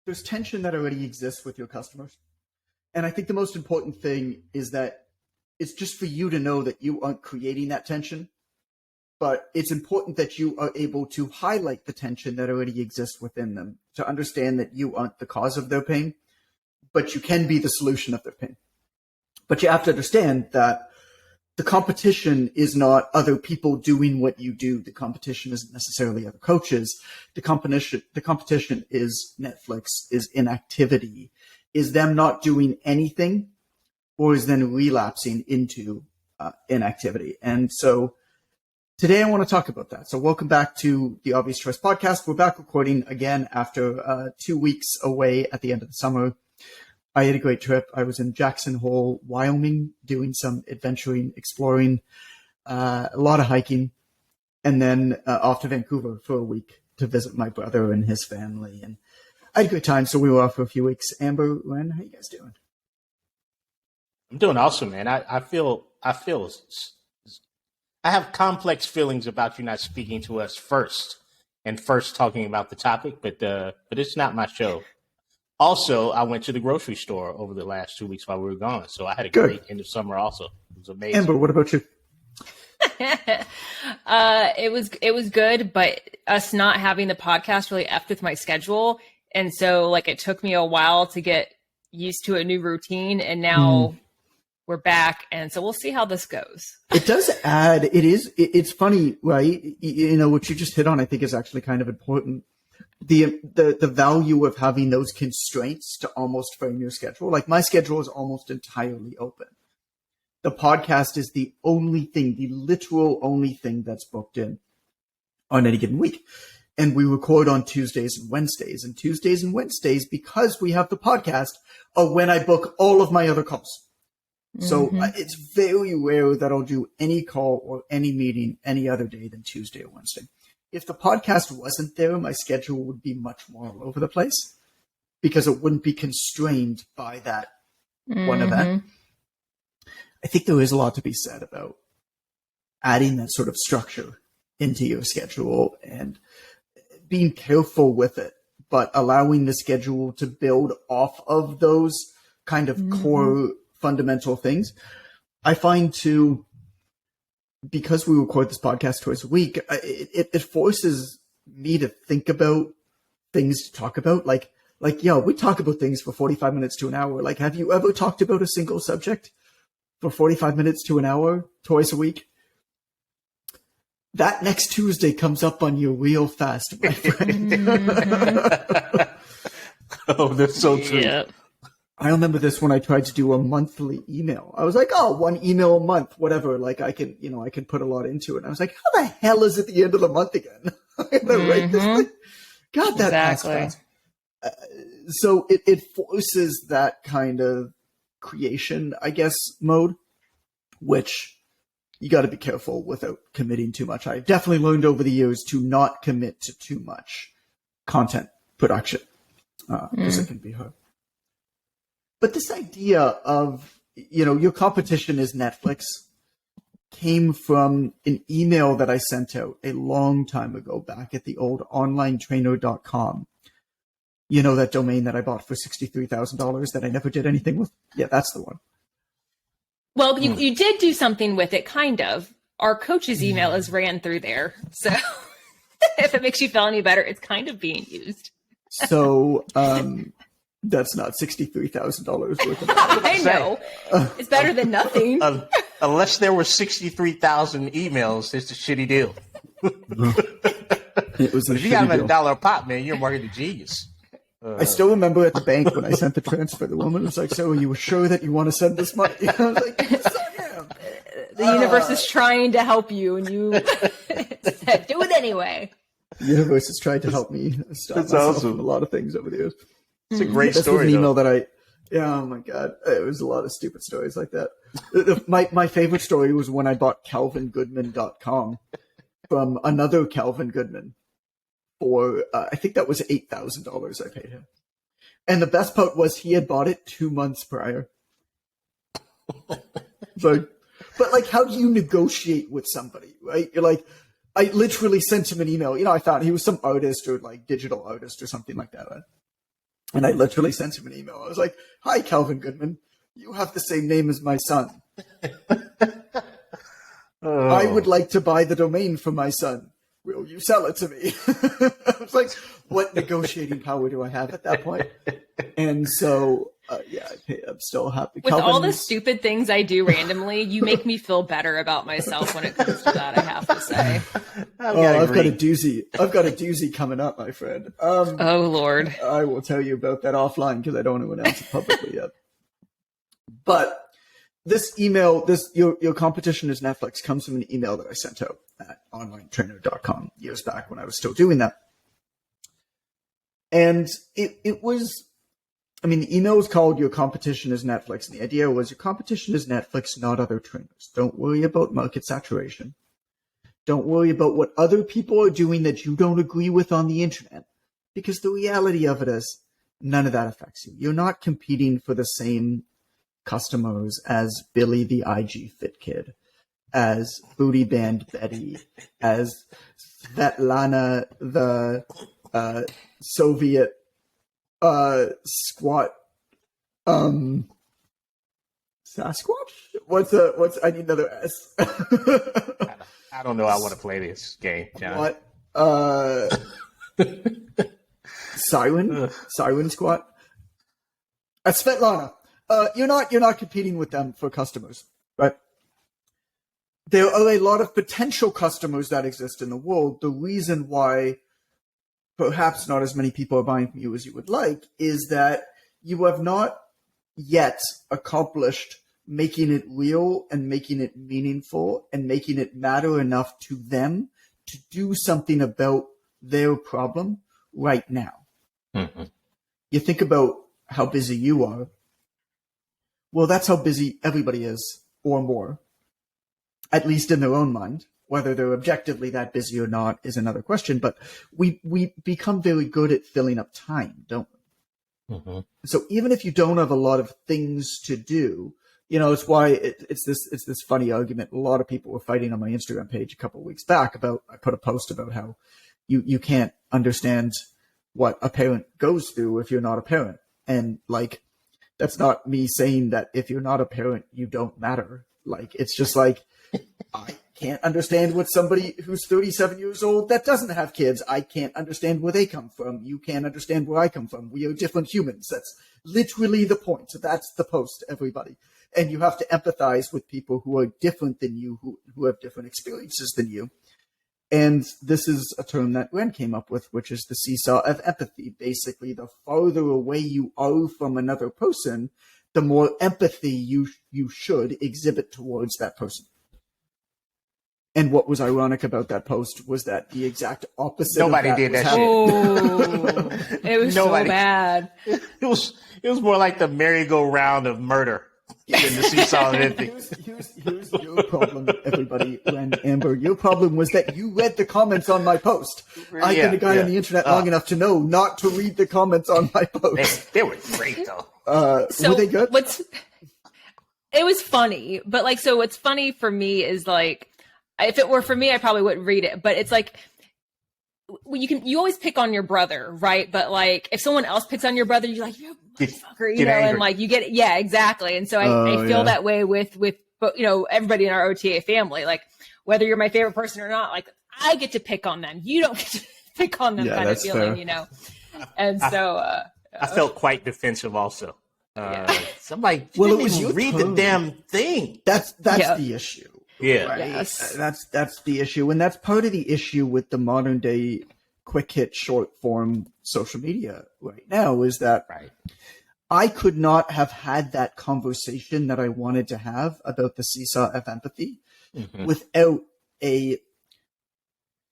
there's tension that already exists with your customers. And I think the most important thing is that it's just for you to know that you aren't creating that tension, but it's important that you are able to highlight the tension that already exists within them, to understand that you aren't the cause of their pain, but you can be the solution of their pain. But you have to understand that the competition is not other people doing what you do. The competition isn't necessarily other coaches. The competition is Netflix, is inactivity, is them not doing anything, or is then relapsing into inactivity. And so today I want to talk about that. So welcome back to the Obvious Choice podcast. We're back recording again after 2 weeks away at the end of the summer. I had a great trip. I was in Jackson Hole, Wyoming, doing some adventuring, exploring, a lot of hiking, and then off to Vancouver for a week to visit my brother and his family. And I had a great time, so we were off for a few weeks. Amber, Ren, how you guys doing? I'm doing awesome, man. I feel I have complex feelings about you not speaking to us first and first talking about the topic, but it's not my show. Also, I went to the grocery store over the last 2 weeks while we were gone, so I had a great end of summer. Also, it was amazing. Amber, what about you? It was good, but us not having the podcast really effed with my schedule, and so it took me a while to get used to a new routine, and now we're back, and so we'll see how this goes. It does add. It's funny, right? You know, what you just hit on, I think, is actually kind of important. The value of having those constraints to almost frame your schedule. Like, my schedule is almost entirely open. The podcast is the only thing, the literal only thing that's booked in on any given week. And we record on Tuesdays and Wednesdays. And Tuesdays and Wednesdays, because we have the podcast, are when I book all of my other calls. So it's very rare that I'll do any call or any meeting any other day than Tuesday or Wednesday. If the podcast wasn't there, my schedule would be much more all over the place because it wouldn't be constrained by that one event. I think there is a lot to be said about adding that sort of structure into your schedule and being careful with it, but allowing the schedule to build off of those kind of core fundamental things. I find too, because we record this podcast twice a week, it forces me to think about things to talk about. Like, we talk about things for 45 minutes to an hour. Like, have you ever talked about a single subject for 45 minutes to an hour twice a week? That next Tuesday comes up on you real fast, my friend. Oh, that's so true. Yeah. I remember this when I tried to do a monthly email. I was like, one email a month, whatever. Like, I can put a lot into it. And I was like, how the hell is it the end of the month again? Right? God, that passed fast. So it forces that kind of creation, I guess, mode, which you got to be careful without committing too much. I've definitely learned over the years to not commit to too much content production because it can be hard. But this idea of, your competition is Netflix came from an email that I sent out a long time ago back at the old onlinetrainer.com. You know, that domain that I bought for $63,000 that I never did anything with? Yeah, that's the one. Well, you did do something with it, kind of. Our coach's email is ran through there. So if it makes you feel any better, it's kind of being used. So, that's not $63,000 worth of I know. It's better than nothing. Unless there were 63,000 emails, it's a shitty deal. It was if you got a $1 a pop, man, you're a marketing genius. I still remember at the bank when I sent the transfer, the woman was like, "So are you sure that you want to send this money?" I was like, "Yes, I am." The universe is trying to help you, and you said, "Do it anyway." The universe has tried to help me stop myself from a lot of things over the years. It's a great This story. was an email that oh my God, it was a lot of stupid stories like that. My favorite story was when I bought CalvinGoodman.com from another Calvin Goodman for, I think that was $8,000 I paid him. And the best part was he had bought it 2 months prior. But like, how do you negotiate with somebody, right? You're like, I literally sent him an email. I found he was some artist or like digital artist or something like that. Right? And I literally sent him an email. I was like, "Hi, Calvin Goodman. You have the same name as my son. I would like to buy the domain for my son. Will you sell it to me?" I was like, what negotiating power do I have at that point? And so, I'm still happy. With all the stupid things I do randomly, you make me feel better about myself when it comes to that, I have to say. I've got a doozy. I've got a doozy coming up, my friend. Oh, Lord. I will tell you about that offline because I don't want to announce it publicly yet. But this email, your competition is Netflix, comes from an email that I sent out at onlinetrainer.com years back when I was still doing that. And it was, the email was called Your Competition is Netflix. And the idea was your competition is Netflix, not other trainers. Don't worry about market saturation. Don't worry about what other people are doing that you don't agree with on the internet. Because the reality of it is none of that affects you. You're not competing for the same customers as Billy the IG Fit Kid, as Booty Band Betty, as Svetlana the Soviet squat Sasquatch? I need another S. I don't know. I want to play this game, John. What? Siren squat? Svetlana. You're not competing with them for customers, right? There are a lot of potential customers that exist in the world. The reason why perhaps not as many people are buying from you as you would like is that you have not yet accomplished making it real and making it meaningful and making it matter enough to them to do something about their problem right now. Mm-hmm. You think about how busy you are. Well, that's how busy everybody is, or more, at least in their own mind. Whether they're objectively that busy or not is another question, but we become very good at filling up time, don't we? Mm-hmm. So even if you don't have a lot of things to do, it's why it's this funny argument. A lot of people were fighting on my Instagram page a couple of weeks back about, I put a post about how you can't understand what a parent goes through if you're not a parent. And that's not me saying that if you're not a parent, you don't matter. It's just I can't understand what somebody who's 37 years old that doesn't have kids. I can't understand where they come from. You can't understand where I come from. We are different humans. That's literally the point. So that's the post, everybody. And you have to empathize with people who are different than you, who have different experiences than you. And this is a term that Glenn came up with, which is the seesaw of empathy. Basically, the farther away you are from another person, the more empathy you should exhibit towards that person. And what was ironic about that post was that the exact opposite. Nobody of that did that shit. It was so bad. It was more like the merry-go-round of murder than the seesaw of empathy. Here's your problem, everybody. And Amber, your problem was that you read the comments on my post. I've been a guy on the internet long enough to know not to read the comments on my post. They were great, though. So were they good? It was funny, but so what's funny for me is if it were for me, I probably wouldn't read it. But it's you always pick on your brother, right? But if someone else picks on your brother, you're like, you motherfucker, and you get, yeah, exactly. And so I feel that way with everybody in our OTA family. Whether you're my favorite person or not, I get to pick on them. You don't get to pick on them, kind of feeling, fair. And so I felt quite defensive also. Somebody it was didn't even read the damn thing. That's the issue. Yeah. Right? Yes. That's the issue. And that's part of the issue with the modern day quick hit short form social media right now is that I could not have had that conversation that I wanted to have about the seesaw of empathy without I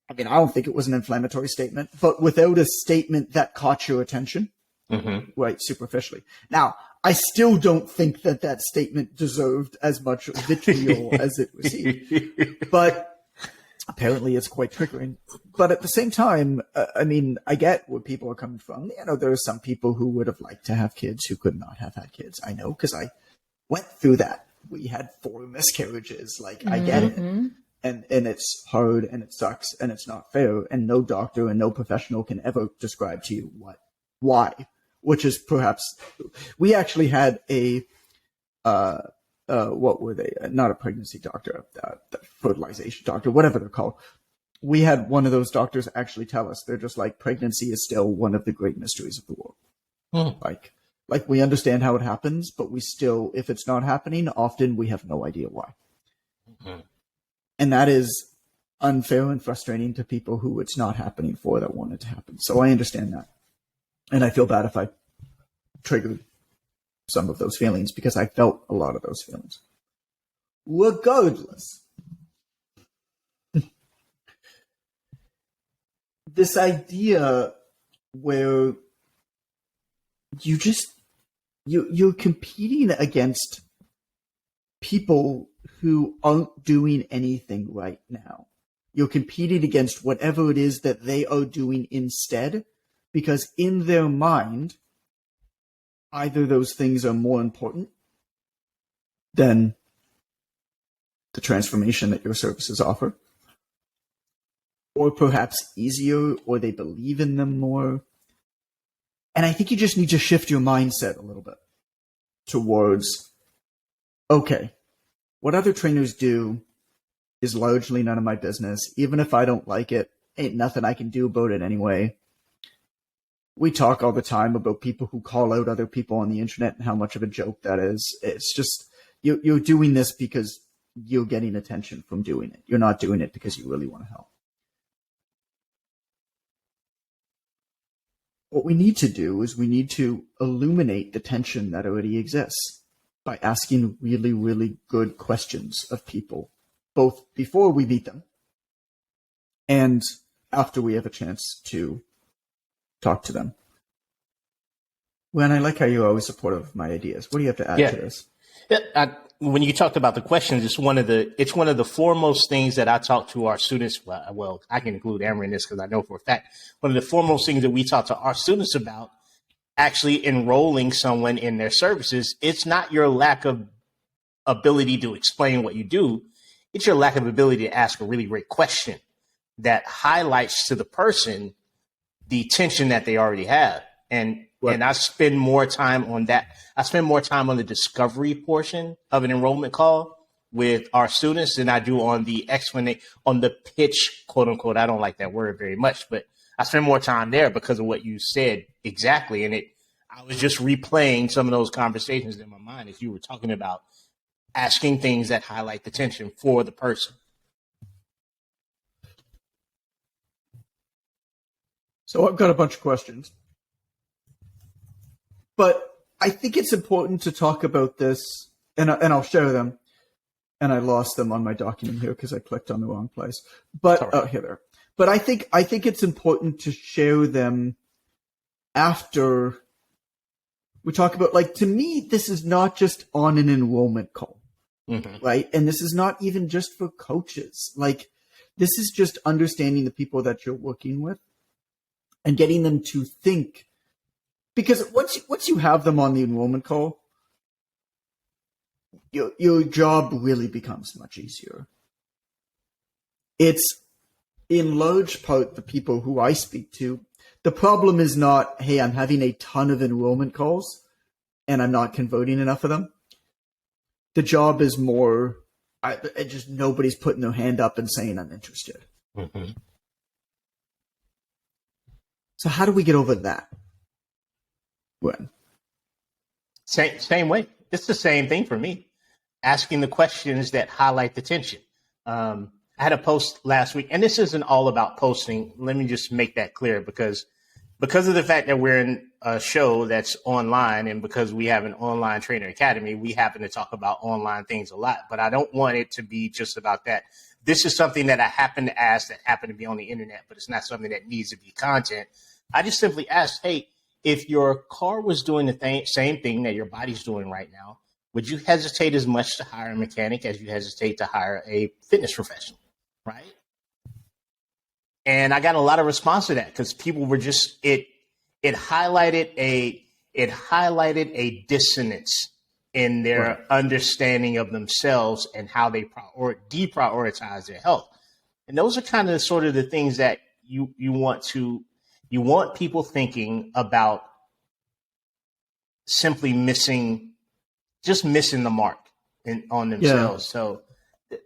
don't think it was an inflammatory statement, but without a statement that caught your attention, right, superficially. Now, I still don't think that statement deserved as much vitriol as it received, but apparently it's quite triggering. But at the same time, I get where people are coming from. There are some people who would have liked to have kids who could not have had kids. I know, because I went through that. We had 4 miscarriages. I get it. And it's hard and it sucks and it's not fair. And no doctor and no professional can ever describe to you why which is perhaps, we actually had what were they? Not a pregnancy doctor, the fertilization doctor, whatever they're called. We had one of those doctors actually tell us, they're just like, pregnancy is still one of the great mysteries of the world. Like we understand how it happens, but we still, if it's not happening, often we have no idea why. And that is unfair and frustrating to people who it's not happening for that want it to happen. So I understand that. And I feel bad if I triggered some of those feelings, because I felt a lot of those feelings. Regardless, this idea where you're competing against people who aren't doing anything right now. You're competing against whatever it is that they are doing instead, because in their mind, either those things are more important than the transformation that your services offer, or perhaps easier, or they believe in them more. And I think you just need to shift your mindset a little bit towards, okay, what other trainers do is largely none of my business. Even if I don't like it, ain't nothing I can do about it anyway. We talk all the time about people who call out other people on the internet and how much of a joke that is. It's just, you're doing this because you're getting attention from doing it. You're not doing it because you really want to help. What we need to do is we need to illuminate the tension that already exists by asking really, really good questions of people, both before we meet them and after we have a chance to talk to them. When I like how you're always supportive of my ideas. What do you have to add to this? When you talked about the questions, it's one of the foremost things that I talk to our students. Well, I can include Amber in this because I know for a fact one of the foremost things that we talk to our students about actually enrolling someone in their services. It's not your lack of ability to explain what you do. It's your lack of ability to ask a really great question that highlights to the person the tension that they already have. And I spend more time on that. I spend more time on the discovery portion of an enrollment call with our students than I do on the explanation, on the pitch, quote unquote. I don't like that word very much, but I spend more time there because of what you said exactly. And I was just replaying some of those conversations in my mind as you were talking about asking things that highlight the tension for the person. So I've got a bunch of questions, but I think it's important to talk about this, and I'll share them. And I lost them on my document here because I clicked on the wrong place. But here they are. But I think it's important to share them after we talk about, like, to me, this is not just on an enrollment call, right? And this is not even just for coaches. Like, this is just understanding the people that you're working with and getting them to think. Because once you have them on the enrollment call, your job really becomes much easier. It's in large part the people who I speak to. The problem is not, hey, I'm having a ton of enrollment calls and I'm not converting enough of them. The job is more, just nobody's putting their hand up and saying I'm interested. So how do we get over that? When? Same way. It's the same thing for me. Asking the questions that highlight the tension. I had a post last week, and this isn't all about posting. Let me just make that clear because of the fact that we're in a show that's online, and because we have an online trainer academy, we happen to talk about online things a lot, but I don't want it to be just about that. This is something that I happen to ask that happened to be on the internet, but it's not something that needs to be content. I just simply asked, hey, if your car was doing the same thing that your body's doing right now, would you hesitate as much to hire a mechanic as you hesitate to hire a fitness professional, right? And I got a lot of response to that because people were just, it highlighted a dissonance in their understanding of themselves and how they deprioritize their health. And those are kind of sort of the things that you want people thinking about simply missing the mark on themselves. So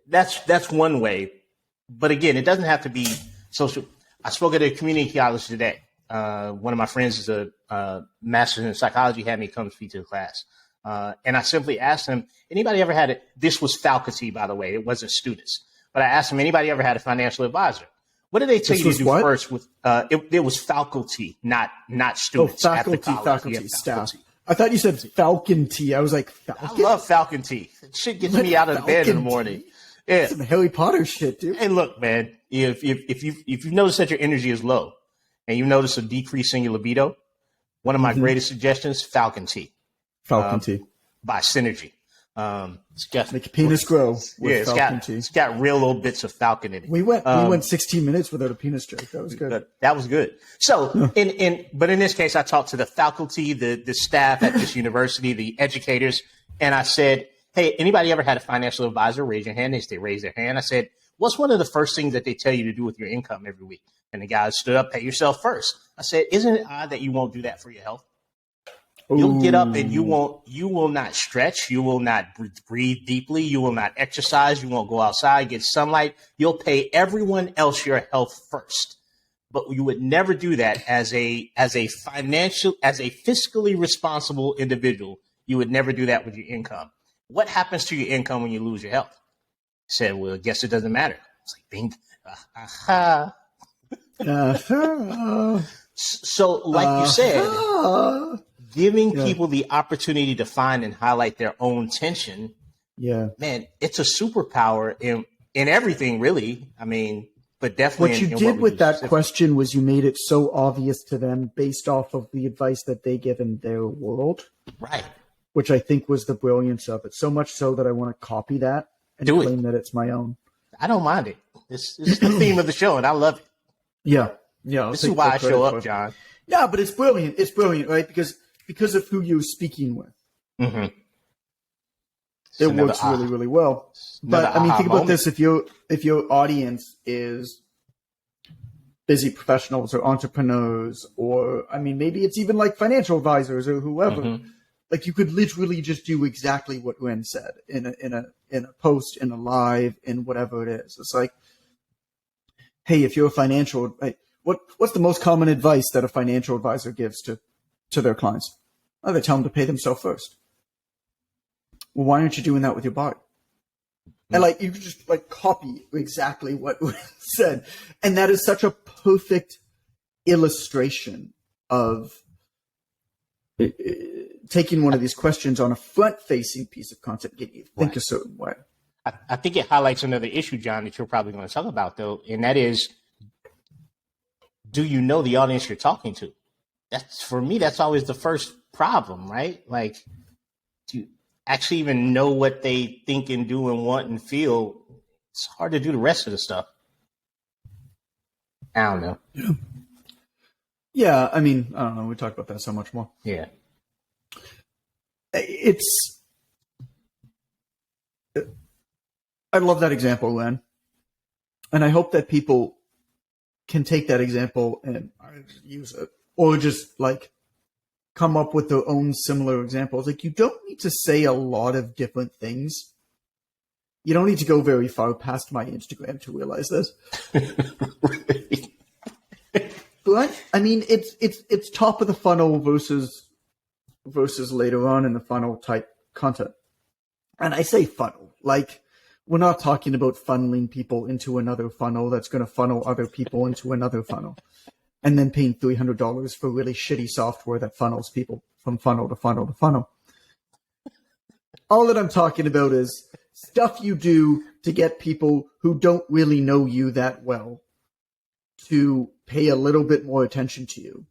that's one way. But again, it doesn't have to be social. I spoke at a community college today. One of my friends is a master's in psychology, had me come speak to the class. And I simply asked him, anybody ever had it? This was faculty, by the way. It wasn't students. But I asked him, anybody ever had a financial advisor? What did they tell you to do first? With it was faculty, not students. Oh, faculty, staff. I thought you said Falcon tea. I was like, Falcon? I love Falcon tea. It shit gets me out of the bed in the morning. Yeah. Some Harry Potter shit, dude. And look, man, if you've noticed that your energy is low and you notice a decrease in your libido, one of my greatest suggestions, Falcon tea. Falcon tea. By Synergy. It's got, make your penis grow with Falcon tea. It's got real little bits of Falcon in it. We went 16 minutes without a penis joke. That was good. That was good. So, but in this case, I talked to the faculty, the staff at this university, the educators, and I said, hey, anybody ever had a financial advisor? Raise your hand. They raised their hand. I said, what's one of the first things that they tell you to do with your income every week? And the guy stood up, pay yourself first. I said, isn't it odd that you won't do that for your health? You'll get up and you will not stretch. You will not breathe deeply. You will not exercise. You won't go outside, get sunlight. You'll pay everyone else your health first. But you would never do that as a fiscally responsible individual. You would never do that with your income. What happens to your income when you lose your health? I said, well, I guess it doesn't matter. It's like bing. So like you said, giving people the opportunity to find and highlight their own tension. Yeah, man, it's a superpower in everything, really. I mean, but definitely what you did with that question was you made it so obvious to them based off of the advice that they give in their world. Right. Which I think was the brilliance of it. So much so that I want to copy that and claim that it's my own. I don't mind it. It's the theme of the show, and I love it. Yeah. Yeah. This is why I show up, John. Yeah, but it's brilliant. It's brilliant, right? Because of who you're speaking with. Mm-hmm. It works really, really well. But I mean, think about this. If your audience is busy professionals or entrepreneurs, or I mean, maybe it's even like financial advisors or whoever, like you could literally just do exactly what Ren said in a post, in a live, in whatever it is. It's like, hey, if you're a financial, what's the most common advice that a financial advisor gives to their clients? Oh, they tell them to pay themselves first. Well, why aren't you doing that with your body? And like, you could just like copy exactly what Ren said. And that is such a perfect illustration of taking one of these questions on a front-facing piece of content, getting you to think a certain way. I think it highlights another issue, John, that you're probably going to talk about, though, and that is, do you know the audience you're talking to? For me, that's always the first problem, right? Like, do you actually even know what they think and do and want and feel? It's hard to do the rest of the stuff. I don't know. Yeah, I mean, I don't know. We talk about that so much more. Yeah. I love that example, Len. And I hope that people can take that example and use it. Or just like come up with their own similar examples. Like you don't need to say a lot of different things. You don't need to go very far past my Instagram to realize this. But I mean, it's top of the funnel versus later on in the funnel type content. And I say funnel, like we're not talking about funneling people into another funnel that's going to funnel other people into another funnel and then paying $300 for really shitty software that funnels people from funnel to funnel to funnel. All that I'm talking about is stuff you do to get people who don't really know you that well to pay a little bit more attention to you.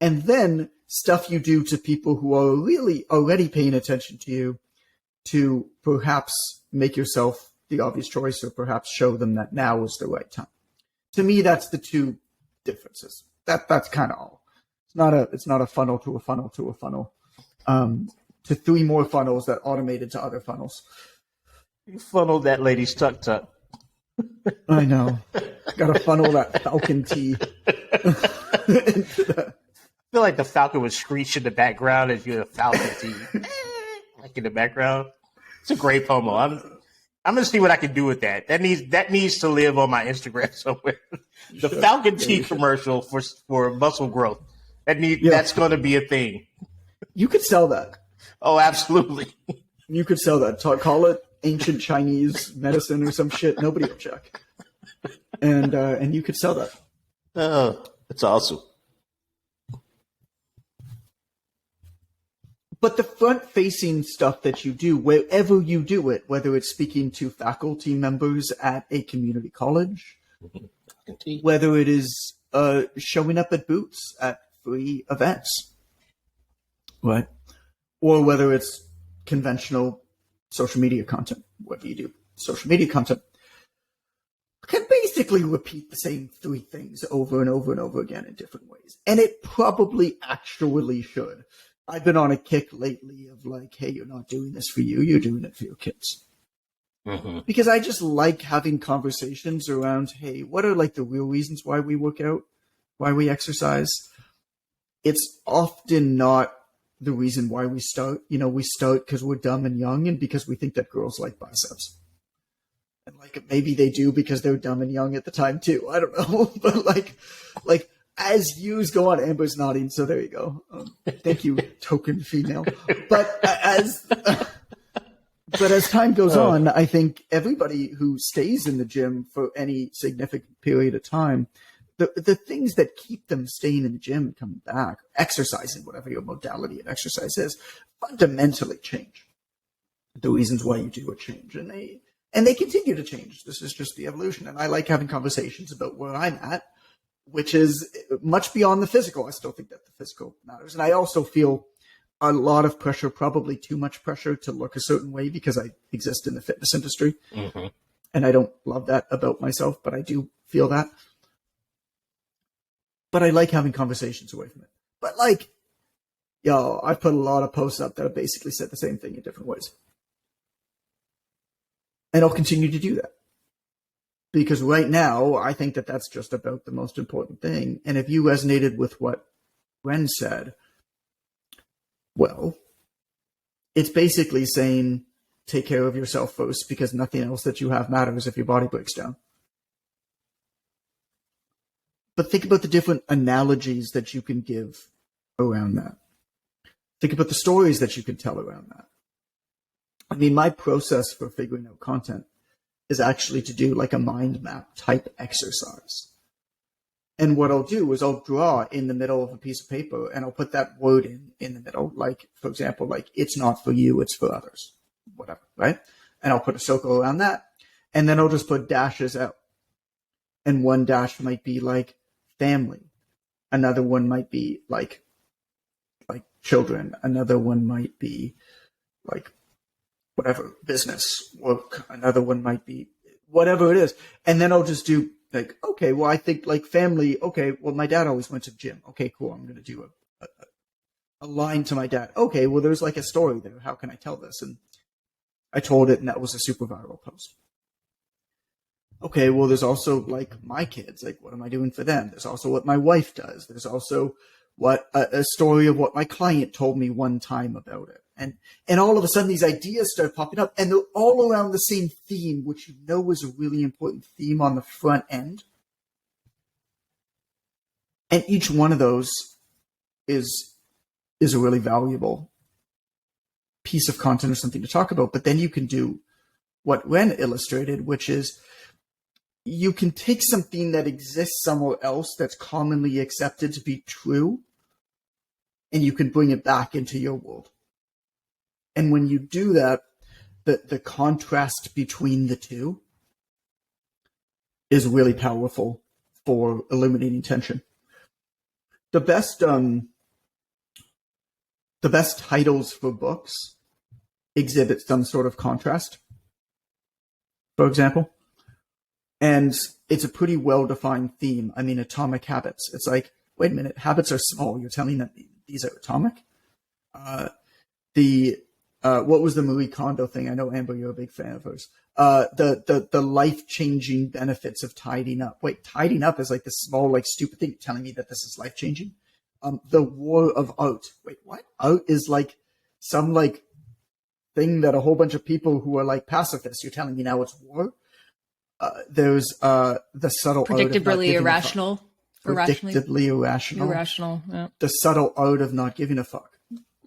And then stuff you do to people who are really already paying attention to you to perhaps make yourself the obvious choice or perhaps show them that now is the right time. To me, that's the two differences. That's kind of all. It's not a funnel to a funnel to a funnel. To three more funnels that automated to other funnels. You funneled that lady's tuck. I know. Got to funnel that Falcon tea into that. feel like the falcon would screech in the background as you're a falcon team, like in the background. It's a great promo. I'm gonna see what I can do with that. That needs to live on my Instagram somewhere. The Falcon Tea commercial for muscle growth. That's going to be a thing. You could sell that. Oh, absolutely. You could sell that. Call it ancient Chinese medicine or some shit. Nobody will check. And you could sell that. Oh, that's awesome. But the front-facing stuff that you do, wherever you do it, whether it's speaking to faculty members at a community college, whether it is showing up at booths at free events, right? Or whether it's conventional social media content, whether you do social media content, can basically repeat the same three things over and over and over again in different ways. And it probably actually should. I've been on a kick lately of like, hey, you're not doing this for you, you're doing it for your kids. Mm-hmm. Because I just like having conversations around, hey, what are like the real reasons why we work out, why we exercise? It's often not the reason why we start. You know, we start because we're dumb and young and because we think that girls like biceps. And like maybe they do because they're dumb and young at the time too. I don't know. But like as years go on, Amber's nodding, so there you go. Thank you, token female. But as time goes on, I think everybody who stays in the gym for any significant period of time, the things that keep them staying in the gym and coming back, exercising, whatever your modality of exercise is, fundamentally change. The reasons why you do it change, and they continue to change. This is just the evolution, and I like having conversations about where I'm at, which is much beyond the physical. I still think that the physical matters. And I also feel a lot of pressure, probably too much pressure to look a certain way because I exist in the fitness industry. Mm-hmm. And I don't love that about myself, but I do feel that. But I like having conversations away from it. But like, I've put a lot of posts up that have basically said the same thing in different ways. And I'll continue to do that. Because right now, I think that that's just about the most important thing. And if you resonated with what Ren said, well, it's basically saying, take care of yourself first because nothing else that you have matters if your body breaks down. But think about the different analogies that you can give around that. Think about the stories that you can tell around that. I mean, my process for figuring out content is actually to do like a mind map type exercise. And what I'll do is I'll draw in the middle of a piece of paper and I'll put that word in the middle. Like, for example, like it's not for you, it's for others, whatever, right? And I'll put a circle around that. And then I'll just put dashes out. And one dash might be like family. Another one might be like children. Another one might be like whatever, business, work. Another one might be whatever it is. And then I'll just do like, okay, well, I think like family. Okay, well, my dad always went to the gym. Okay, cool. I'm going to do a line to my dad. Okay, well, there's like a story there. How can I tell this? And I told it, and that was a super viral post. Okay, well, there's also like my kids. Like, what am I doing for them? There's also what my wife does. There's also what a story of what my client told me one time about it. And all of a sudden, these ideas start popping up, and they're all around the same theme, which you know is a really important theme on the front end. And each one of those is a really valuable piece of content or something to talk about. But then you can do what Ren illustrated, which is you can take something that exists somewhere else that's commonly accepted to be true, and you can bring it back into your world. And when you do that, the contrast between the two is really powerful for eliminating tension. The best titles for books exhibit some sort of contrast, for example. And it's a pretty well-defined theme. I mean, Atomic Habits. It's like, wait a minute, habits are small. You're telling that these are atomic? What was the Marie Kondo thing? I know, Amber, you're a big fan of hers. The life-changing benefits of tidying up. Wait, tidying up is like this small, like stupid thing telling me that this is life-changing? the war of art. Wait, what? Art is like some like thing that a whole bunch of people who are like pacifists. You're telling me now it's war? There's the subtle art of not Predictably giving irrational. a fuck. Predictably irrational. Irrational. Yeah. The subtle art of not giving a fuck.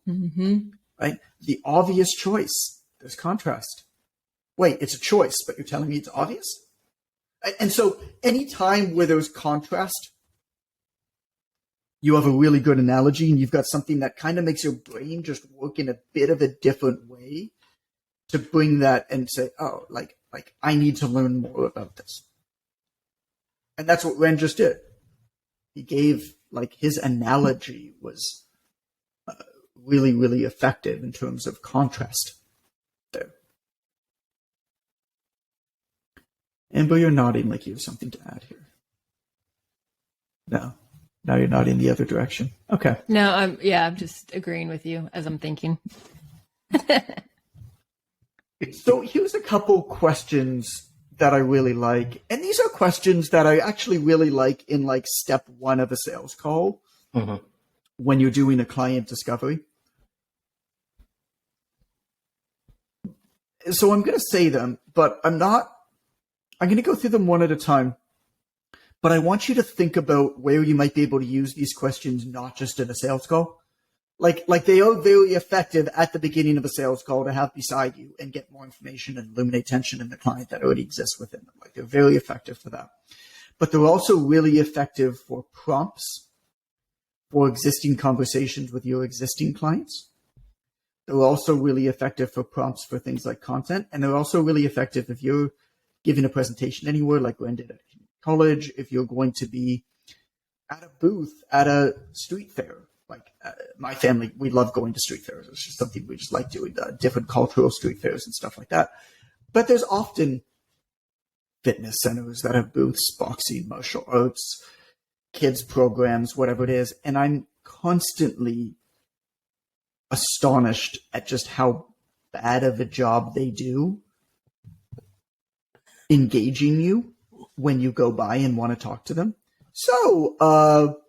Mm-hmm. Right? The obvious choice. There's contrast. Wait, it's a choice, but you're telling me it's obvious? And so anytime where there's contrast, you have a really good analogy and you've got something that kind of makes your brain just work in a bit of a different way to bring that and say, oh, like I need to learn more about this. And that's what Ren just did. He gave, like, his analogy was really, really effective in terms of contrast there. Amber, you're nodding like you have something to add here. No. Now you're nodding the other direction. Okay. No, I'm just agreeing with you as I'm thinking. So here's a couple questions that I really like. And these are questions that I actually really like in like step one of a sales call when you're doing a client discovery. So I'm going to say them, but I'm going to go through them one at a time. But I want you to think about where you might be able to use these questions, not just in a sales call. Like they are very effective at the beginning of a sales call to have beside you and get more information and eliminate tension in the client that already exists within them. Like they're very effective for that. But they're also really effective for prompts for existing conversations with your existing clients. They're also really effective for prompts for things like content. And they're also really effective if you're giving a presentation anywhere, like Gwen did at college, if you're going to be at a booth at a street fair. Like my family, we love going to street fairs. It's just something we just like doing, different cultural street fairs and stuff like that. But there's often fitness centers that have booths, boxing, martial arts, kids programs, whatever it is. And I'm constantly astonished at just how bad of a job they do engaging you when you go by and want to talk to them. So,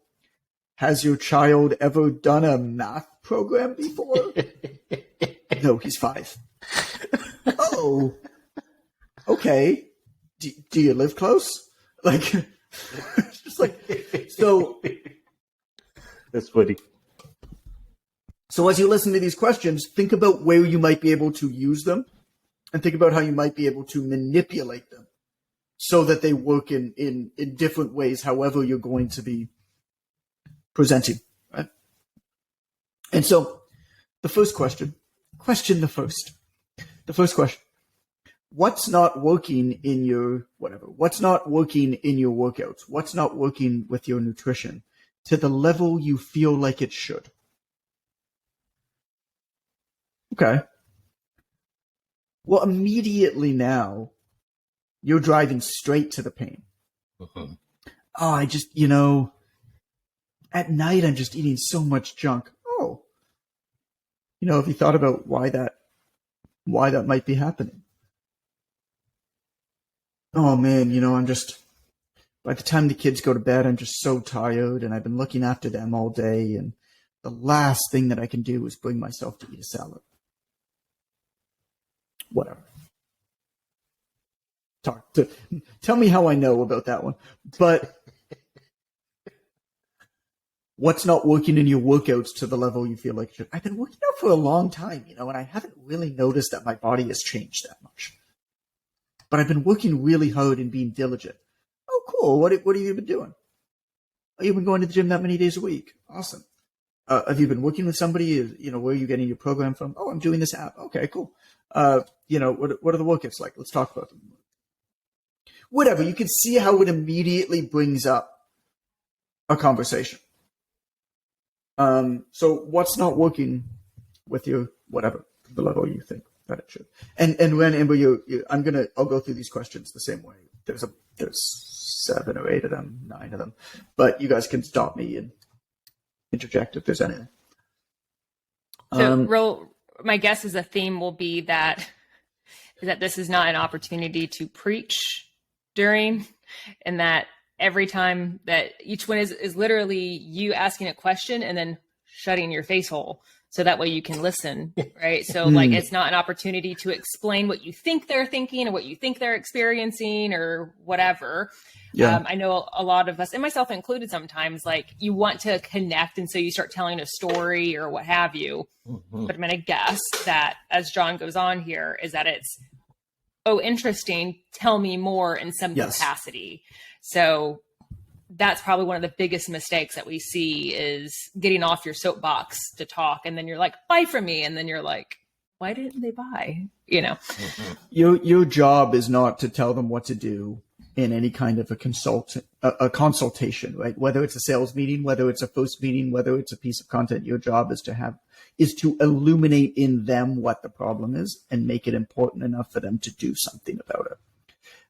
has your child ever done a math program before? No, he's 5. Oh, okay. Do you live close? Like, just like, so. That's funny. So as you listen to these questions, think about where you might be able to use them and think about how you might be able to manipulate them so that they work in different ways, however you're going to be presenting, right? And so the first question, the first question, what's not working in your whatever? What's not working in your workouts? What's not working with your nutrition to the level you feel like it should? Okay. Well, immediately now, you're driving straight to the pain. Oh, I just, at night I'm just eating so much junk. Oh, have you thought about why that might be happening? Oh man, by the time the kids go to bed, I'm just so tired and I've been looking after them all day. And the last thing that I can do is bring myself to eat a salad. Whatever. Tell me how I know about that one. But what's not working in your workouts to the level you feel like it should? I've been working out for a long time, and I haven't really noticed that my body has changed that much. But I've been working really hard and being diligent. Oh, cool. What have you been doing? Oh, you've been going to the gym that many days a week. Awesome. Have you been working with somebody? Where are you getting your program from? Oh, I'm doing this app. Okay, cool. What are the workouts like? Let's talk about them. Whatever. You can see how it immediately brings up a conversation. So what's not working with your whatever, the level you think that it should? And when Amber, I'll go through these questions the same way. There's 7 or 8 of them, 9 of them, but you guys can stop me and interject if there's anything. So my guess is the theme will be that this is not an opportunity to preach during, and that every time that each one is literally you asking a question and then shutting your face hole. So that way you can listen, right? So like, it's not an opportunity to explain what you think they're thinking or what you think they're experiencing or whatever. Yeah. I know a lot of us, and myself included sometimes, like you want to connect. And so you start telling a story or what have you. Mm-hmm. But I'm going to guess that as John goes on here is that it's, oh, interesting. Tell me more in some capacity. So that's probably one of the biggest mistakes that we see is getting off your soapbox to talk. And then you're like, buy from me. And then you're like, why didn't they buy? You know, your job is not to tell them what to do in any kind of a consultation, right? Whether it's a sales meeting, whether it's a post meeting, whether it's a piece of content, your job is to illuminate in them what the problem is and make it important enough for them to do something about it.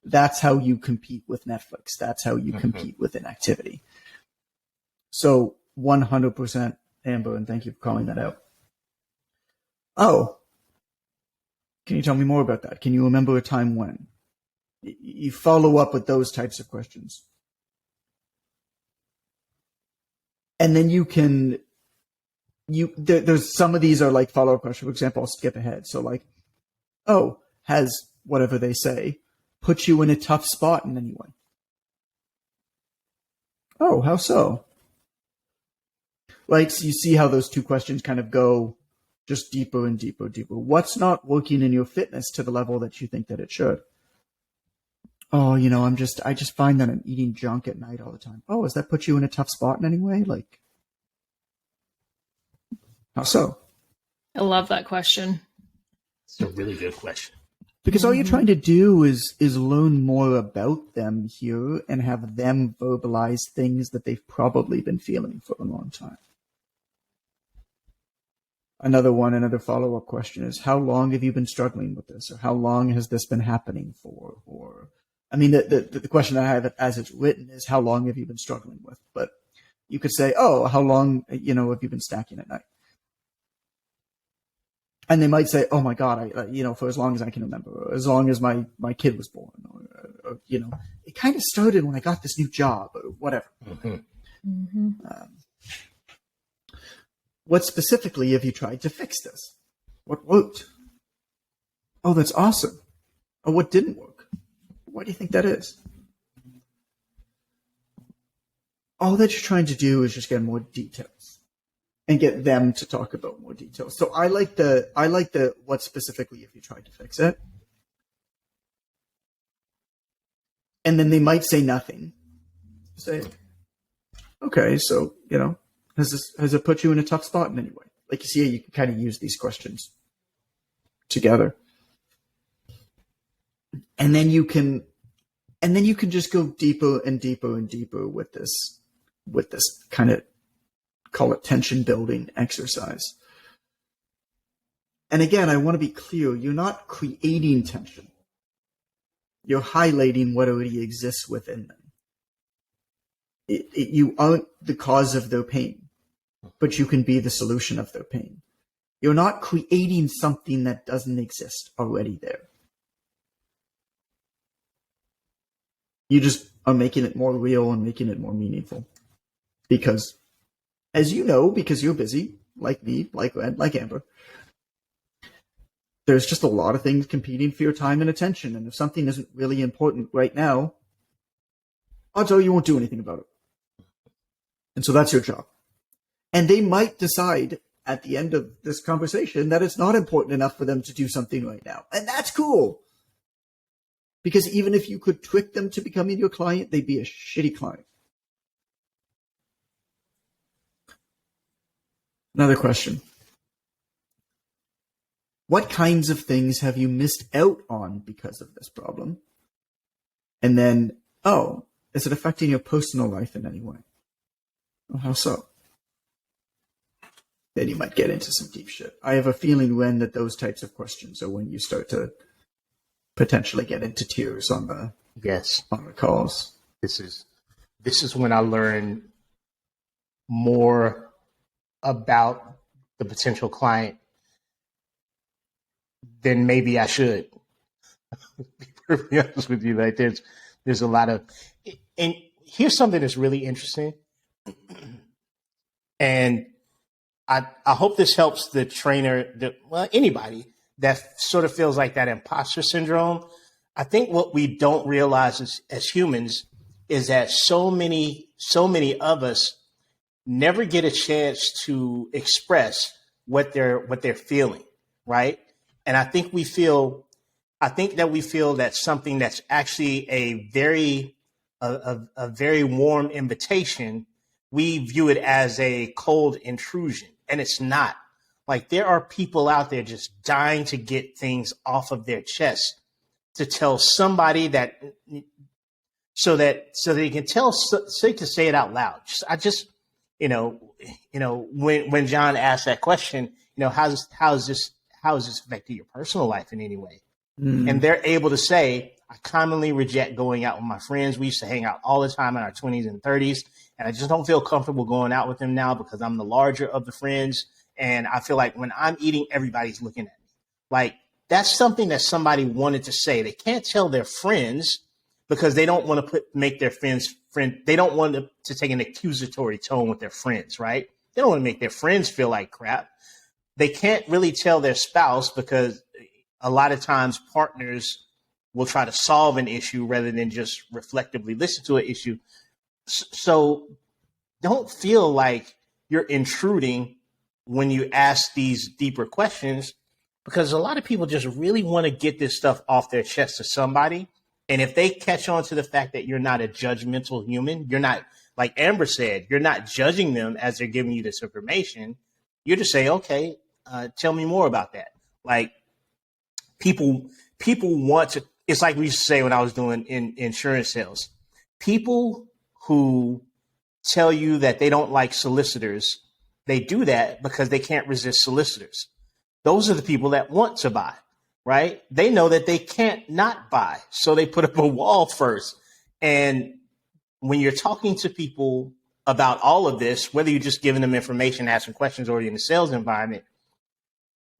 That's how you compete with Netflix. That's how you compete with an activity. So 100% Amber, and thank you for calling that out. Oh, can you tell me more about that? Can you remember a time when? You follow up with those types of questions. And then there's some of these are like follow-up questions. For example, I'll skip ahead. So like, oh, has whatever they say put you in a tough spot in any way? Oh, how so? Like, so you see how those two questions kind of go just deeper and deeper, deeper. What's not working in your fitness to the level that you think that it should? Oh, I just find that I'm eating junk at night all the time. Oh, has that put you in a tough spot in any way? Like, how so? I love that question. It's a really good question. Because all you're trying to do is learn more about them here and have them verbalize things that they've probably been feeling for a long time. Another follow-up question is, how long have you been struggling with this? Or how long has this been happening for? Or, I mean, the question I have as it's written is, how long have you been struggling with? But you could say, oh, how long, have you been stacking at night? And they might say, oh my God, for as long as I can remember, or as long as my kid was born, or it kind of started when I got this new job or whatever. What specifically have you tried to fix this? What worked? Oh, that's awesome. Or what didn't work? Why do you think that is? All that you're trying to do is just get more details and get them to talk about more details. So I like the what specifically have you tried to fix it? And then they might say nothing. Say, okay, so, has it put you in a tough spot in any way? Like, you see, you can kind of use these questions together. And then you can just go deeper and deeper and deeper with this kind of, call it tension building exercise. And again, I want to be clear, you're not creating tension. You're highlighting what already exists within them. You aren't the cause of their pain, but you can be the solution of their pain. You're not creating something that doesn't exist already there. You just are making it more real and making it more meaningful. Because, as you know, because you're busy, like me, like Red, like Amber, there's just a lot of things competing for your time and attention. And if something isn't really important right now, odds are you won't do anything about it. And so that's your job. And they might decide at the end of this conversation that it's not important enough for them to do something right now. And that's cool. Because even if you could trick them to becoming your client, they'd be a shitty client. Another question. What kinds of things have you missed out on because of this problem? And then, oh, is it affecting your personal life in any way? Well, how so? Then you might get into some deep shit. I have a feeling, Ren, that those types of questions are when you start to potentially get into tears on the calls. This is when I learn more about the potential client than maybe I should. To be perfectly honest with you, like there's a lot of, and here's something that's really interesting. And I hope this helps the trainer, anybody that sort of feels like that imposter syndrome. I think what we don't realize as humans is that so many of us never get a chance to express what they're feeling, right? And I think we feel that something that's actually a very warm invitation, we view it as a cold intrusion, and it's not. Like, there are people out there just dying to get things off of their chest, to tell somebody that, so they can tell, so they can say it out loud. When John asked that question, how's this affected your personal life in any way? And they're able to say, I commonly reject going out with my friends. We used to hang out all the time in our 20s and 30s, and I just don't feel comfortable going out with them now because I'm the larger of the friends. And I feel like when I'm eating, everybody's looking at me. Like, that's something that somebody wanted to say. They can't tell their friends because they don't want to make their friends. They don't want to take an accusatory tone with their friends, right? They don't want to make their friends feel like crap. They can't really tell their spouse because a lot of times partners will try to solve an issue rather than just reflectively listen to an issue. So don't feel like you're intruding when you ask these deeper questions, because a lot of people just really want to get this stuff off their chest to somebody. And if they catch on to the fact that you're not a judgmental human, you're not, like Amber said, you're not judging them as they're giving you this information. You just say, okay, tell me more about that. Like, people want to, it's like we used to say when I was doing insurance sales, people who tell you that they don't like solicitors, they do that because they can't resist solicitors. Those are the people that want to buy, right? They know that they can't not buy, so they put up a wall first. And when you're talking to people about all of this, whether you're just giving them information, asking questions, or you're in the sales environment,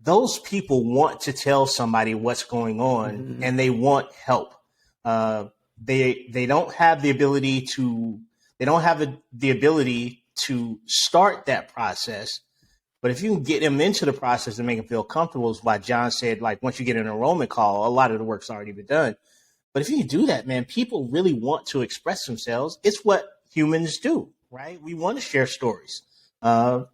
those people want to tell somebody what's going on, and they want help. They don't have the ability to start that process. But if you can get them into the process and make them feel comfortable, is why John said, like, once you get an enrollment call, a lot of the work's already been done. But if you can do that, man, people really want to express themselves. It's what humans do, right? We want to share stories. Do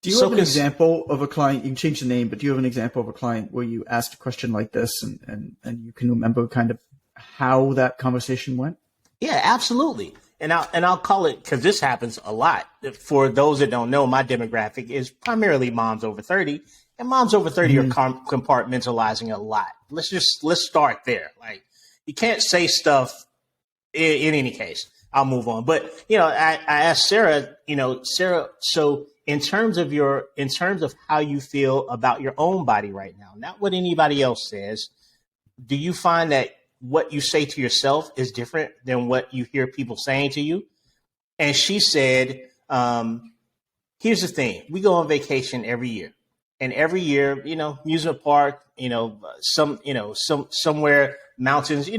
you have an example of a client? You can change the name, but do you have an example of a client where you asked a question like this and you can remember kind of how that conversation went? Yeah, absolutely. And I'll call it, because this happens a lot. For those that don't know, my demographic is primarily moms over 30, and moms over 30 are compartmentalizing a lot. Let's start there. Like, you can't say stuff in any case. I'll move on. But, I asked Sarah, so in terms of how you feel about your own body right now, not what anybody else says, do you find that what you say to yourself is different than what you hear people saying to you? And she said, here's the thing. We go on vacation every year, and every year, amusement park, somewhere, mountains,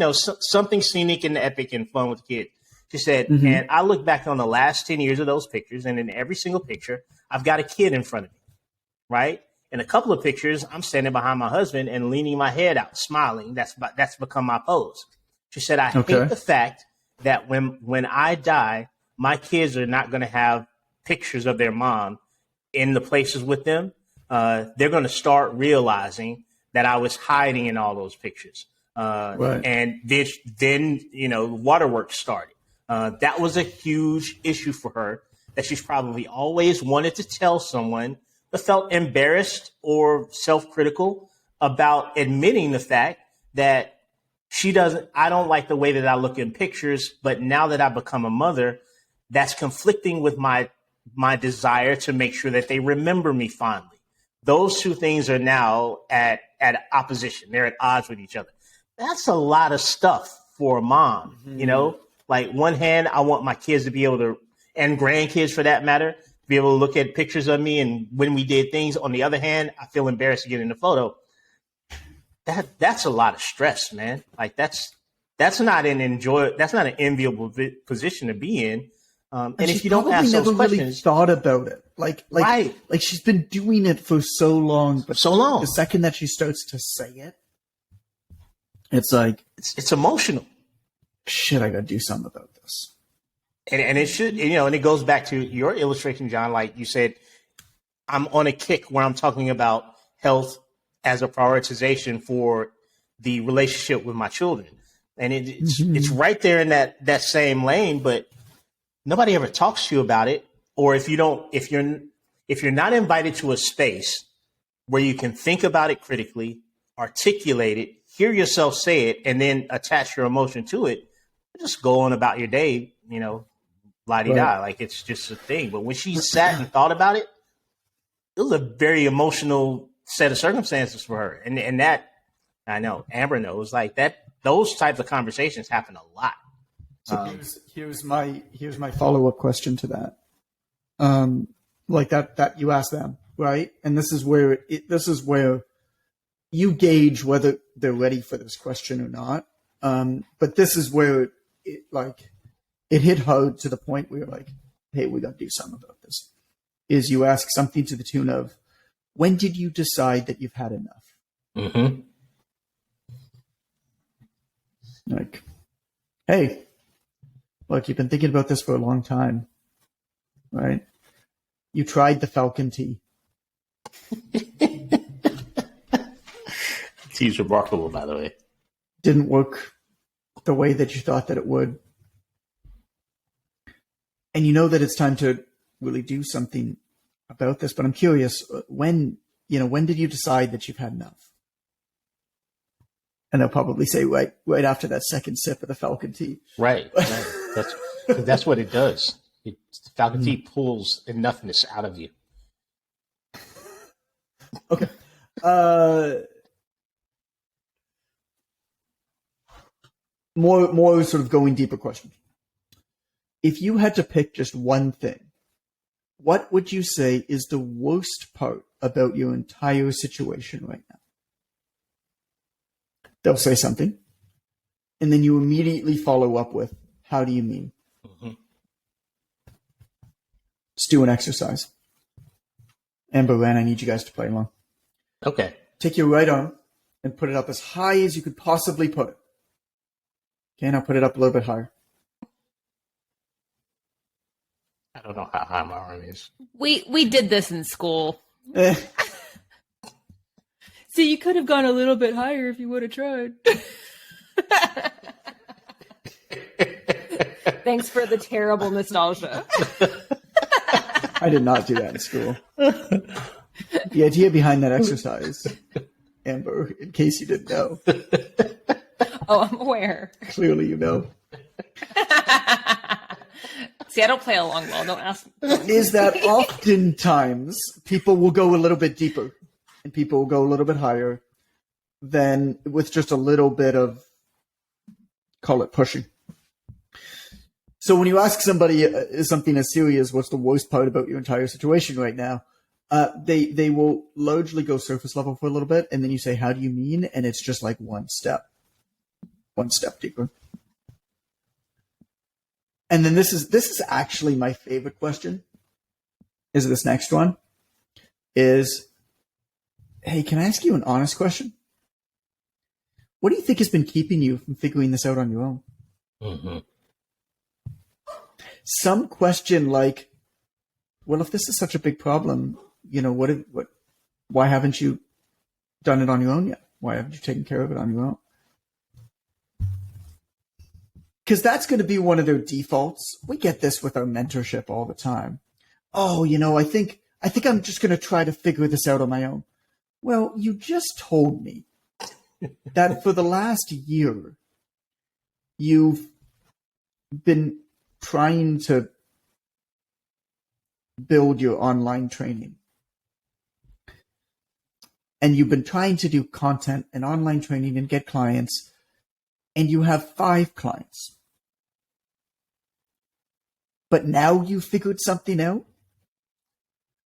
something scenic and epic and fun with the kids. She said, and I look back on the last 10 years of those pictures, and in every single picture, I've got a kid in front of me, right? In a couple of pictures, I'm standing behind my husband and leaning my head out, smiling. That's become my pose. She said, I hate the fact that when I die, my kids are not going to have pictures of their mom in the places with them. They're going to start realizing that I was hiding in all those pictures. Right. And then waterworks started. That was a huge issue for her, that she's probably always wanted to tell someone, but felt embarrassed or self-critical about admitting the fact that I don't like the way that I look in pictures, but now that I've become a mother, that's conflicting with my desire to make sure that they remember me fondly. Those two things are now at opposition. They're at odds with each other. That's a lot of stuff for a mom, Like, one hand, I want my kids to be able to, and grandkids for that matter, to be able to look at pictures of me and when we did things. On the other hand, I feel embarrassed to get in the photo. That's a lot of stress, man. Like, that's that's not an enviable position to be in. And if you don't probably ask never those really questions, thought about it. Like she's been doing it for so long, but so long, the second that she starts to say it, it's like it's emotional. Shit, I gotta do something about this. And it should, and it goes back to your illustration, John. Like you said, I'm on a kick where I'm talking about health as a prioritization for the relationship with my children. And it's right there in that same lane, but nobody ever talks to you about it. Or if you're not invited to a space where you can think about it critically, articulate it, hear yourself say it, and then attach your emotion to it, just go on about your day, la-di-da. Right. Like it's just a thing. But when she sat and thought about it, it was a very emotional set of circumstances for her. And that, I know, Amber knows, like those types of conversations happen a lot. So here's my follow-up question to that. Like that you ask them, right? And this is where you gauge whether they're ready for this question or not. But this is where it hit hard to the point where you're like, hey, we got to do something about this. Is you ask something to the tune of, when did you decide that you've had enough? Mm-hmm. Like, hey, look, you've been thinking about this for a long time, right? You tried the Falcon tea. Tea's remarkable, by the way. Didn't work the way that you thought that it would. And you know that it's time to really do something about this, but I'm curious, when did you decide that you've had enough? And they'll probably say right after that second sip of the Falcon tea. Right. That's what it does. Falcon tea pulls enoughness out of you. Okay. More sort of going deeper question. If you had to pick just one thing, what would you say is the worst part about your entire situation right now? They'll say something, and then you immediately follow up with, how do you mean? Mm-hmm. Let's do an exercise. Amber, Ren, I need you guys to play along. Okay. Take your right arm and put it up as high as you could possibly put it. Okay, now put it up a little bit higher. I don't know how high my arm is. We did this in school. Eh. So you could have gone a little bit higher if you would have tried. Thanks for the terrible nostalgia. I did not do that in school. The idea behind that exercise, Amber, in case you didn't know. Oh, I'm aware. Clearly you know. See, I don't play along well. Don't ask. Is that oftentimes people will go a little bit deeper and people will go a little bit higher than with just a little bit of, call it pushing. So when you ask somebody something as serious, what's the worst part about your entire situation right now? They will largely go surface level for a little bit, and then you say, how do you mean? And it's just like one step deeper. And then this is actually my favorite question. Is this next one? Is, hey, can I ask you an honest question? What do you think has been keeping you from figuring this out on your own? Mm-hmm. Some question like, well, if this is such a big problem, why haven't you done it on your own yet? Why haven't you taken care of it on your own? Because that's going to be one of their defaults. We get this with our mentorship all the time. Oh, I think I'm just going to try to figure this out on my own. Well, you just told me that for the last year, you've been trying to build your online training. And you've been trying to do content and online training and get clients, and you have 5 clients. But now you figured something out?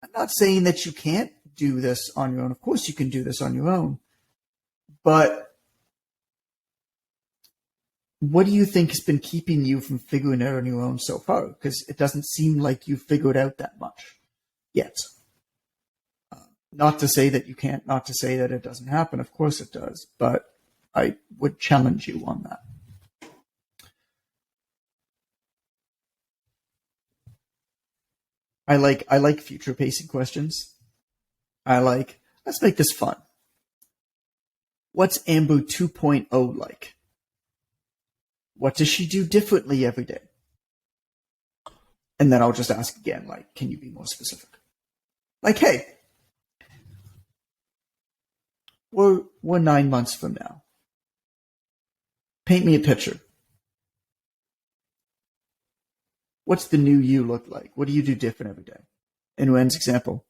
I'm not saying that you can't do this on your own. Of course you can do this on your own. But what do you think has been keeping you from figuring it out on your own so far? Because it doesn't seem like you've figured out that much yet. Not to say that you can't, not to say that it doesn't happen. Of course it does, but I would challenge you on that. I like future pacing questions. Let's make this fun. What's Amber 2.0 like? What does she do differently every day? And then I'll just ask again, like, can you be more specific? Like, hey, we're 9 months from now. Paint me a picture. What's the new you look like? What do you do different every day? In Ren's example,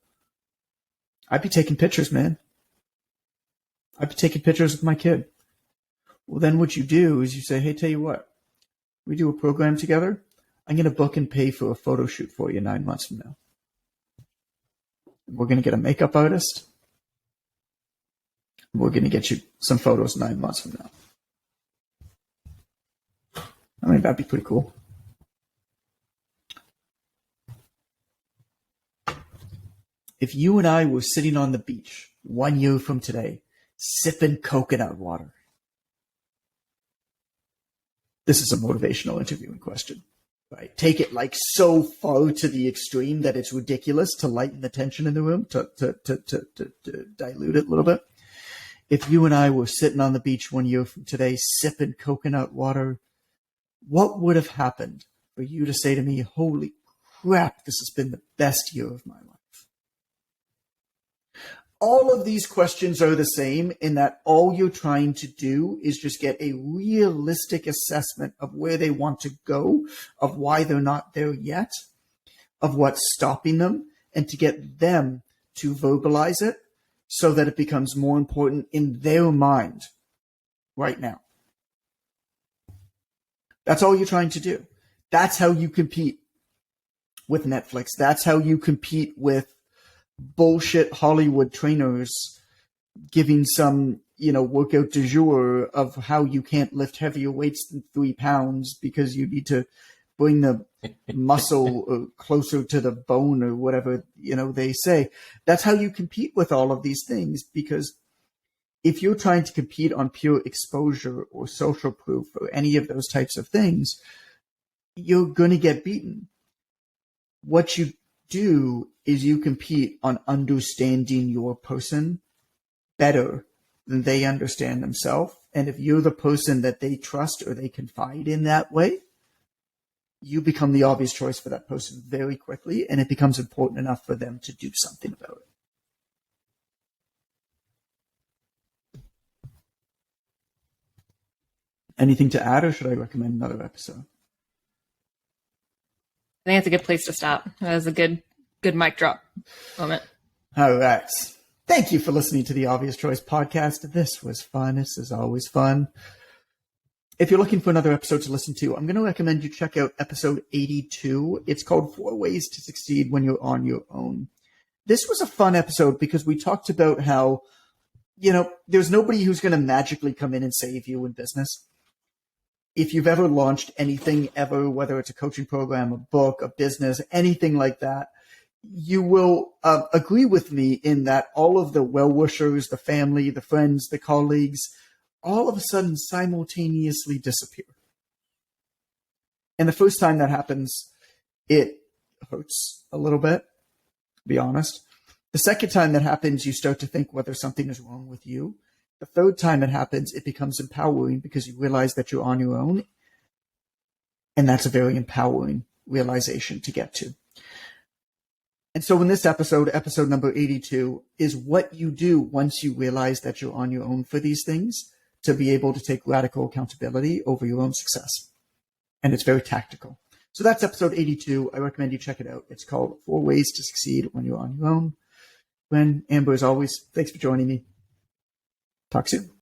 I'd be taking pictures, man. I'd be taking pictures with my kid. Well, then what you do is you say, hey, tell you what, we do a program together. I'm going to book and pay for a photo shoot for you 9 months from now. We're going to get a makeup artist. We're going to get you some photos 9 months from now. I mean, that'd be pretty cool. If you and I were sitting on the beach 1 year from today, sipping coconut water. This is a motivational interviewing question, right? Take it like so far to the extreme that it's ridiculous to lighten the tension in the room, to dilute it a little bit. If you and I were sitting on the beach 1 year from today, sipping coconut water, what would have happened for you to say to me, holy crap, this has been the best year of my life? All of these questions are the same in that all you're trying to do is just get a realistic assessment of where they want to go, of why they're not there yet, of what's stopping them, and to get them to verbalize it so that it becomes more important in their mind right now. That's all you're trying to do. That's how you compete with Netflix. That's how you compete with bullshit Hollywood trainers giving some, workout du jour of how you can't lift heavier weights than 3 pounds because you need to bring the muscle closer to the bone or whatever, they say. That's how you compete with all of these things, because if you're trying to compete on pure exposure or social proof or any of those types of things, you're going to get beaten. What you do is you compete on understanding your person better than they understand themselves. And if you're the person that they trust or they confide in that way, you become the obvious choice for that person very quickly, and it becomes important enough for them to do something about it. Anything to add, or should I recommend another episode? I think that's a good place to stop. That was a good mic drop moment. All right. Thank you for listening to the Obvious Choice podcast. This was fun. This is always fun. If you're looking for another episode to listen to, I'm going to recommend you check out episode 82. It's called 4 Ways to Succeed When You're on Your Own. This was a fun episode because we talked about how, there's nobody who's going to magically come in and save you in business. If you've ever launched anything ever, whether it's a coaching program, a book, a business, anything like that, you will agree with me in that all of the well-wishers, the family, the friends, the colleagues, all of a sudden simultaneously disappear. And the first time that happens, it hurts a little bit, to be honest. The second time that happens, you start to think whether something is wrong with you. The third time it happens, it becomes empowering because you realize that you're on your own. And that's a very empowering realization to get to. And so in this episode number 82, is what you do once you realize that you're on your own for these things to be able to take radical accountability over your own success. And it's very tactical. So that's episode 82. I recommend you check it out. It's called 4 Ways to Succeed When You're on Your Own. Amber, as always, thanks for joining me. Talk soon.